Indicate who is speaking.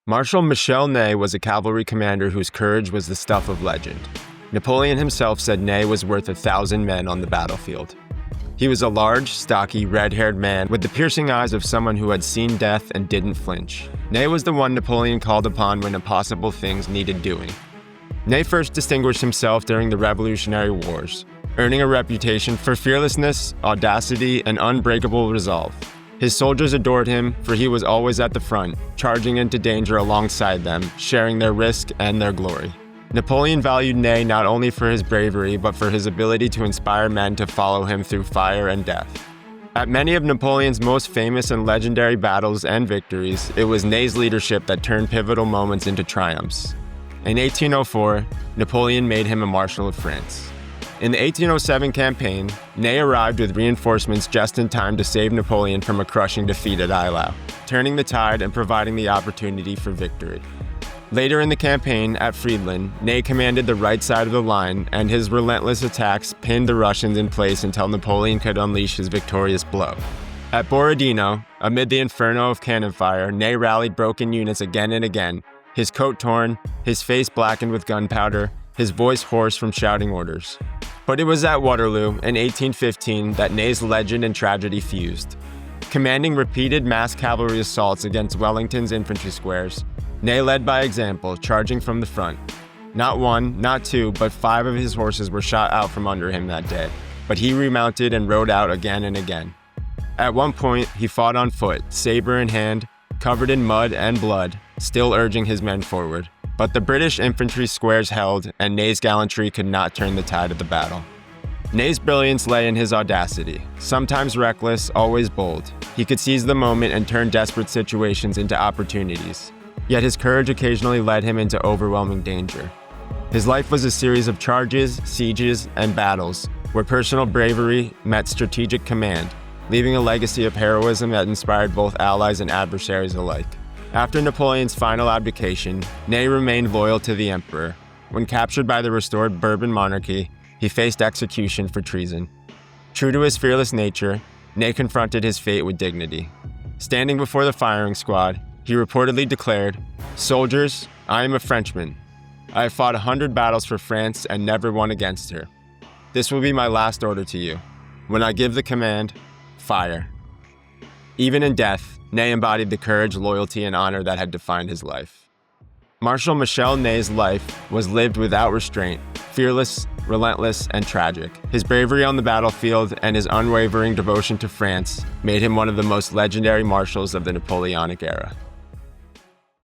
Speaker 1: Marshal Michel Ney was a cavalry commander whose courage was the stuff of legend. Napoleon himself said Ney was worth 1,000 men on the battlefield. He was a large, stocky, red-haired man with the piercing eyes of someone who had seen death and didn't flinch. Ney was the one Napoleon called upon when impossible things needed doing. Ney first distinguished himself during the Revolutionary Wars, earning a reputation for fearlessness, audacity, and unbreakable resolve. His soldiers adored him, for he was always at the front, charging into danger alongside them, sharing their risk and their glory. Napoleon valued Ney not only for his bravery, but for his ability to inspire men to follow him through fire and death. At many of Napoleon's most famous and legendary battles and victories, it was Ney's leadership that turned pivotal moments into triumphs. In 1804, Napoleon made him a Marshal of France. In the 1807 campaign, Ney arrived with reinforcements just in time to save Napoleon from a crushing defeat at Eylau, turning the tide and providing the opportunity for victory. Later in the campaign, at Friedland, Ney commanded the right side of the line, and his relentless attacks pinned the Russians in place until Napoleon could unleash his victorious blow. At Borodino, amid the inferno of cannon fire, Ney rallied broken units again and again, his coat torn, his face blackened with gunpowder, his voice hoarse from shouting orders. But it was at Waterloo in 1815 that Ney's legend and tragedy fused. Commanding repeated mass cavalry assaults against Wellington's infantry squares, Ney led by example, charging from the front. Not one, not two, but 5 of his horses were shot out from under him that day, but he remounted and rode out again and again. At one point, he fought on foot, saber in hand, covered in mud and blood, still urging his men forward. But the British infantry squares held, and Ney's gallantry could not turn the tide of the battle. Ney's brilliance lay in his audacity. Sometimes reckless, always bold. He could seize the moment and turn desperate situations into opportunities. Yet his courage occasionally led him into overwhelming danger. His life was a series of charges, sieges, and battles, where personal bravery met strategic command, leaving a legacy of heroism that inspired both allies and adversaries alike. After Napoleon's final abdication, Ney remained loyal to the emperor. When captured by the restored Bourbon monarchy, he faced execution for treason. True to his fearless nature, Ney confronted his fate with dignity. Standing before the firing squad, he reportedly declared, "Soldiers, I am a Frenchman. I have fought 100 battles for France and never won against her. This will be my last order to you. When I give the command, fire." Even in death, Ney embodied the courage, loyalty, and honor that had defined his life. Marshal Michel Ney's life was lived without restraint, fearless, relentless, and tragic. His bravery on the battlefield and his unwavering devotion to France made him one of the most legendary marshals of the Napoleonic era.